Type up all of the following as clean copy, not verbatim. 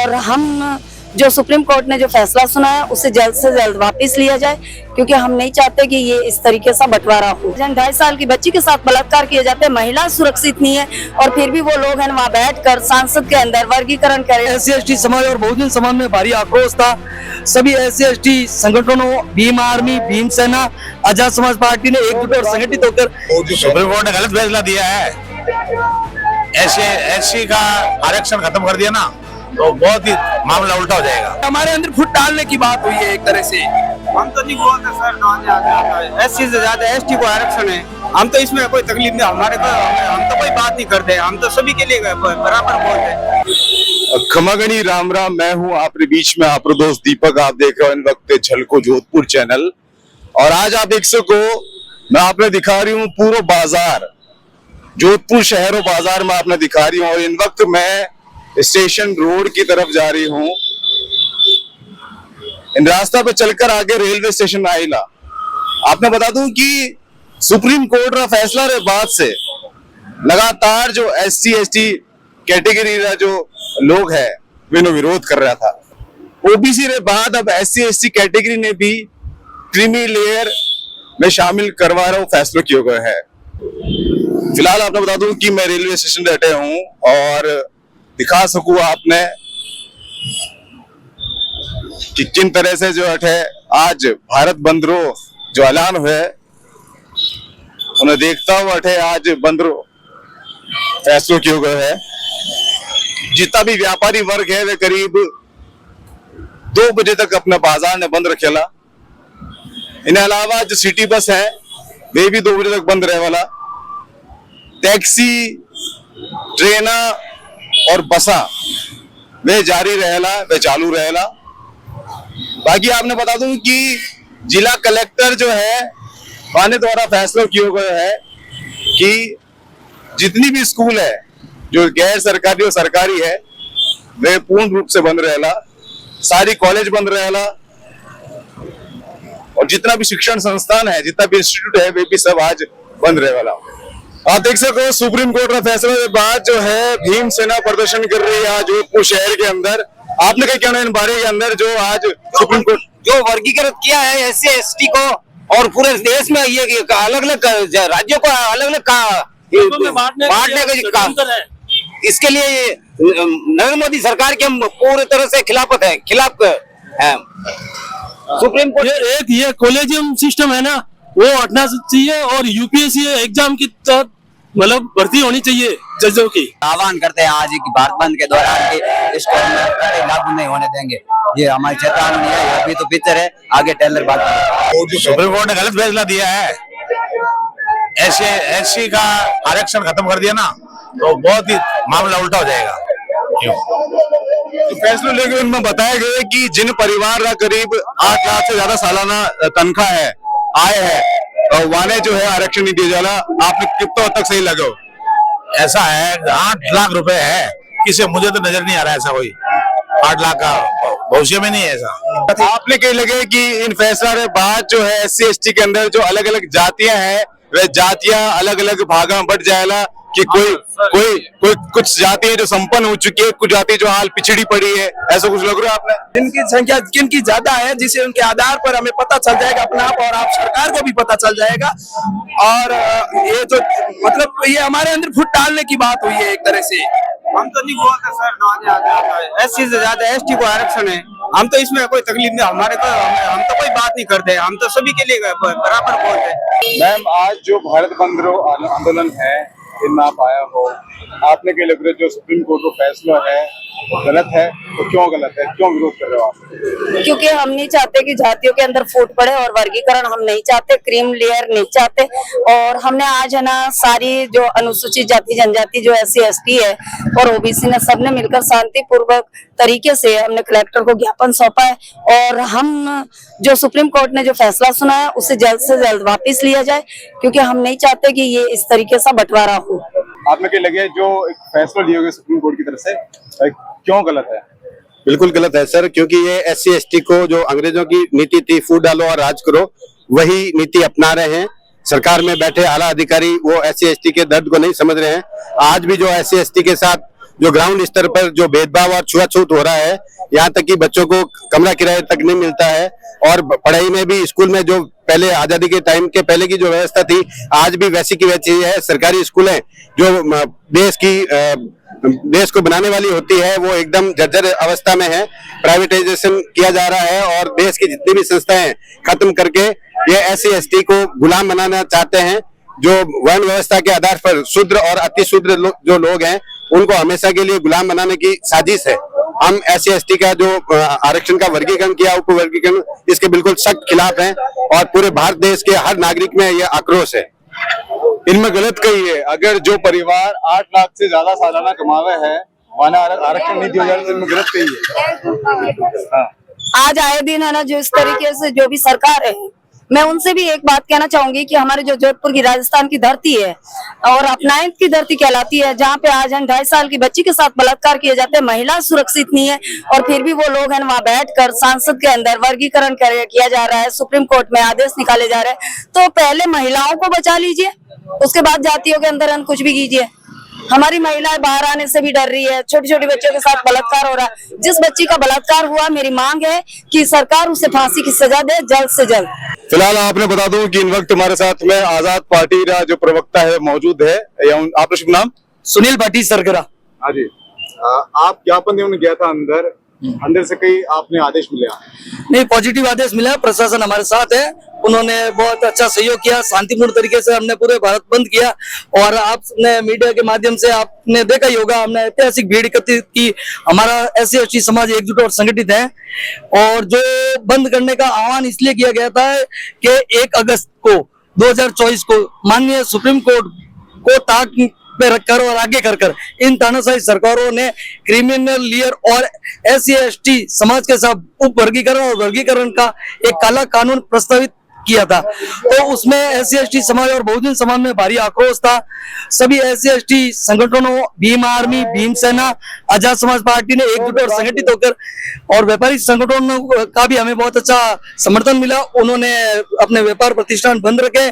और हम जो सुप्रीम कोर्ट ने जो फैसला सुना है उसे जल्द से जल्द वापस लिया जाए, क्योंकि हम नहीं चाहते कि ये इस तरीके से बंटवारा हो। 2.5 साल की बच्ची के साथ बलात्कार किए जाते हैं, महिला सुरक्षित नहीं है और फिर भी वो लोग हैं वहाँ बैठकर संसद के अंदर वर्गीकरण करें। SC/ST समाज और बहुजन समाज में भारी आक्रोश था। सभी SC/ST संगठनों, भीम आर्मी, भीम सेना, आजाद समाज पार्टी ने एकजुट और संगठित होकर सुप्रीम कोर्ट ने गलत फैसला दिया है। SC का आरक्षण खत्म कर दिया ना, तो बहुत ही मामला उल्टा हो जाएगा। हमारे अंदर फुट डालने की बात हुई है एक तरह से। हम तो नहीं बोलते सर, SC से ज्यादा ST को आरक्षण है। हम तो इसमें कोई तकलीफ नहीं, हमारे तो हम तो कोई बात नहीं करते, हम तो सभी के लिए बराबर बोलते हैं। खमागणी राम राम, मैं हूं आपके बीच में आपका दोस्त दीपक। आप देख रहे हो इन वक्त झलको जोधपुर चैनल, और आज आप देख सको मैं आपने दिखा रही हूँ पूरा बाजार, जोधपुर शहर और बाजार में आपने दिखा रही हूँ। और इन वक्त मैं स्टेशन रोड की तरफ जा रही हूँ। इन रास्ता पे चलकर आगे रेलवे स्टेशन आईला। आपने बता दूं कि सुप्रीम कोर्ट का फैसला रे बाद से लगातार जो SC/ST कैटेगरी का जो लोग है वे विरोध कर रहा था। OBC रे बाद अब SC/ST कैटेगरी ने भी क्रीमी लेयर में शामिल करवा रहा फैसला किया गया है। फिलहाल आपने बता दूं कि मैं रेलवे स्टेशन बैठे हूं और दिखा सकूं आपने कि किन तरह से जो है आज भारत बंद रो जो ऐलान हुआ है उन्हें देखता हुआ आज बंद रो फैसलों किया गया है। जितना भी व्यापारी वर्ग है वे करीब 2 बजे तक अपना बाजार ने बंद रखेला। इन्हें अलावा जो सिटी बस है वे भी 2 बजे तक बंद रहे वाला। टैक्सी, ट्रेना और बसा वे जारी रहेला, वे चालू रहेला। बाकी आपने बता दूं कि जिला कलेक्टर जो है वाने द्वारा फैसला किया गया है कि जितनी भी स्कूल है जो गैर सरकारी और सरकारी है वे पूर्ण रूप से बंद रहेला। सारी कॉलेज बंद रहेला और जितना भी शिक्षण संस्थान है, जितना भी इंस्टीट्यूट है वे भी सब आज बंद रहे वाला। आप देख सकते हो सुप्रीम कोर्ट का फैसला के बाद जो है भीम सेना प्रदर्शन कर रही है आज जोधपुर शहर के अंदर। आपने क्या कहना है इन बारे के अंदर जो आज सुप्रीम कोर्ट जो वर्गीकृत किया है SC/ST को और पूरे देश में ये अलग अलग राज्यों को अलग अलग बांटने का काम, इसके लिए नरेंद्र मोदी सरकार के हम पूरी तरह से खिलाफ है। सुप्रीम कोर्ट एक ये कॉलेजियम सिस्टम है ना, वो हटना चाहिए और UPSC एग्जाम की तहत मतलब भर्ती होनी चाहिए जजों की। आह्वान करते हैं आज की भारत बंद के दौरान कि इसको हम लागू नहीं होने देंगे। ये हमारी चेतावनी है, अभी तो पिक्चर है, आगे टेलर बात। सुप्रीम कोर्ट ने गलत फैसला दिया है। SC का आरक्षण खत्म कर दिया ना, तो बहुत ही मामला उल्टा हो जाएगा। तो फैसले लेकर उनमें बताया गया कि जिन परिवार का करीब 8 लाख से ज्यादा सालाना तनख्वाह है, आय है, और वाने जो है आरक्षण नहीं दिया जाला। आपने कितना हद तक सही लगा? ऐसा है 8 लाख रुपए है, किसे मुझे तो नजर नहीं आ रहा है ऐसा कोई 8 लाख का भविष्य में नहीं है ऐसा। आपने कहीं लगे कि इन फैसला के बाद जो है SC/ST के अंदर जो अलग अलग जातियां हैं वे जातियां अलग अलग भागा में बट जाएगा कि कोई कुछ जाति है जो संपन्न हो चुकी है, कुछ जाति जो हाल पिछड़ी पड़ी है, ऐसा कुछ लग रहा है आपने? जिनकी संख्या जिनकी ज्यादा है, जिसे उनके आधार पर हमें पता चल जाएगा अपना आप, और आप सरकार को भी पता चल जाएगा। और ये जो मतलब ये हमारे अंदर फुट डालने की बात हुई है एक तरह से। हम तो नहीं बोलते सर, SC से ज्यादा ST को आरक्षण है। हम तो इसमें कोई तकलीफ नहीं, हमारे तो हम तो कोई बात नहीं करते, हम तो सभी के लिए बराबर बोलते हैं। मैम, आज जो भारत बंद आंदोलन है इनमें आप आया हो, आपने क्या लग रहा है जो सुप्रीम कोर्ट का फैसला है वो गलत है? तो क्यों गलत है, क्यों विरोध कर रहे हो आप? क्योंकि हम नहीं चाहते कि जातियों के अंदर फूट पड़े और वर्गीकरण हम नहीं चाहते, क्रीम लेयर नहीं चाहते। और हमने आज है ना सारी जो अनुसूचित जाति जनजाति जो SC/ST है और OBC ने सबने मिलकर शांतिपूर्वक तरीके से हमने कलेक्टर को ज्ञापन सौंपा है। और हम जो सुप्रीम कोर्ट ने जो फैसला सुना है उसे जल्द से जल्द वापस लिया जाए, क्योंकि हम नहीं चाहते कि ये इस तरीके से बंटवारा हो। आपने क्या लगे जो एक फैसला लिया गया सुप्रीम कोर्ट की तरफ से, क्यों गलत है? बिल्कुल गलत है सर, क्योंकि ये SC/ST को जो अंग्रेजों की नीति थी फूट डालो और राज करो, वही नीति अपना रहे हैं। सरकार में बैठे आला अधिकारी वो SC/ST के दर्द को नहीं समझ रहे हैं। आज भी जो SC/ST के साथ जो ग्राउंड स्तर पर जो भेदभाव और छुआछूत हो रहा है, यहाँ तक कि बच्चों को कमरा किराए तक नहीं मिलता है, और पढ़ाई में भी स्कूल में जो पहले आजादी के टाइम के पहले की जो व्यवस्था थी आज भी वैसी की वैसी है। सरकारी स्कूलें जो देश को बनाने वाली होती है वो एकदम जर्जर अवस्था में है। प्राइवेटाइजेशन किया जा रहा है और देश की जितनी भी संस्थाएं खत्म करके ये SC/ST को गुलाम बनाना चाहते हैं। जो वर्ण व्यवस्था के आधार पर शूद्र और अति शूद्र जो लोग हैं उनको हमेशा के लिए गुलाम बनाने की साजिश है। हम SC/ST का जो आरक्षण का वर्गीकरण किया, उप वर्गीकरण, इसके बिल्कुल सख्त खिलाफ हैं और पूरे भारत देश के हर नागरिक में यह आक्रोश है। इनमें गलत कही है। अगर जो परिवार 8 लाख से ज्यादा सालाना कमावे है वहाँ आरक्षण नहीं दिया जा रहा, तो इनमें गलत कही है। आज आए दिन है ना, जो इस तरीके से जो भी सरकार है, मैं उनसे भी एक बात कहना चाहूंगी कि हमारे जो जोधपुर की राजस्थान की धरती है और अपनायत की धरती कहलाती है, जहाँ पे आज 2.5 साल की बच्ची के साथ बलात्कार किए जाते हैं, महिला सुरक्षित नहीं है, और फिर भी वो लोग हैं वहाँ बैठकर संसद के अंदर वर्गीकरण किया जा रहा है, सुप्रीम कोर्ट में आदेश निकाले जा रहे हैं। तो पहले महिलाओं को बचा लीजिए, उसके बाद जातियों के अंदर कुछ भी कीजिए। हमारी महिलाएं बाहर आने से भी डर रही है, छोटी छोटी बच्चों के साथ बलात्कार हो रहा है। जिस बच्ची का बलात्कार हुआ, मेरी मांग है कि सरकार उसे फांसी की सजा दे जल्द से जल्द। फिलहाल आपने बता दूं कि इन वक्त हमारे साथ में आजाद पार्टी का जो प्रवक्ता है मौजूद है। आपका शुभ नाम? सुनील पाटिल सरगरा। हाँ जी, आप ज्ञापन देने गया था अंदर से कई आपने आदेश मिला? नहीं, पॉजिटिव आदेश मिला। प्रशासन हमारे साथ है, उन्होंने बहुत अच्छा सहयोग किया, शांतिपूर्ण तरीके से हमने पूरे भारत बंद किया। और आपने मीडिया के माध्यम से आपने देखा ही होगा, हमने ऐतिहासिक भीड़ एकत्रित की। हमारा SC/ST समाज एकजुट और संगठित है, और जो बंद करने का आह्वान इसलिए किया गया था कि 1 अगस्त को 2024 को माननीय सुप्रीम कोर्ट को ताक पे रखकर और आगे कर इन तानाशाही सरकारों ने क्रिमिनल लियर और SC/ST समाज के साथ उप वर्गीकरण और वर्गीकरण का एक काला कानून प्रस्तावित किया था। तो उसमें SC/ST समाज और बहुजन समाज में भारी आक्रोश था। सभी SC/ST संगठनों, भीम आर्मी, भीम सेना, आजाद समाज पार्टी ने एकजुट और संगठित होकर, और व्यापारी संगठनों का भी हमें बहुत अच्छा समर्थन मिला। उन्होंने अपने व्यापार प्रतिष्ठान बंद रखे।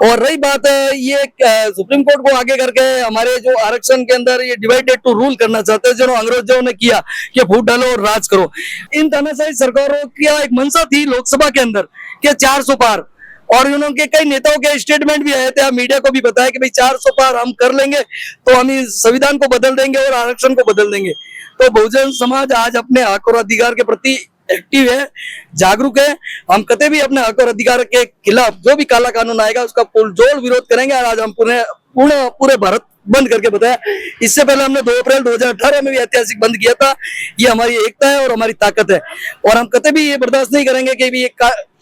और रही बात ये सुप्रीम कोर्ट को आगे करके हमारे जो आरक्षण के अंदर ये डिवाइडेड टू रूल करना चाहते हैं, जो अंग्रेजों ने किया कि फूट डालो और राज करो। इन तानाशाही सरकारों की एक मंशा थी लोकसभा के अंदर कि 400 पार, और उनके कई नेताओं के स्टेटमेंट भी आए थे, मीडिया को भी बताया कि भाई 400 पार हम कर लेंगे तो हम इस संविधान को बदल देंगे और आरक्षण को बदल देंगे। तो बहुजन समाज आज अपने हक और अधिकार के प्रति एक्टिव है, जागरूक है। हम कभी भी अपने हक और अधिकार के खिलाफ जो भी काला कानून आएगा उसका पुरजोर विरोध करेंगे। आज हम पूरे भारत बंद करके बताया। इससे पहले हमने 2 अप्रैल 2018 में भी ऐतिहासिक बंद किया था। ये हमारी एकता है और हमारी ताकत है, और हम कभी भी ये बर्दाश्त नहीं करेंगे कि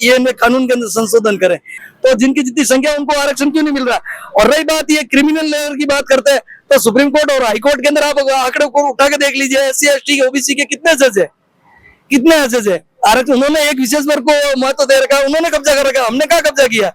ये कानून के अंदर संशोधन करें। तो जिनकी जितनी संख्या उनको आरक्षण क्यों नहीं मिल रहा। और रही बात ये क्रिमिनल लेयर की बात करते हैं, तो सुप्रीम कोर्ट और हाई कोर्ट के अंदर आप आंकड़े को उठा के देख लीजिए, SC/ST के OBC के कितने जज है, कितने जज है। आरक्षण उन्होंने एक विशेष वर्ग को महत्व दे रखा, उन्होंने कब्जा कर रखा, हमने कहाँ कब्जा किया।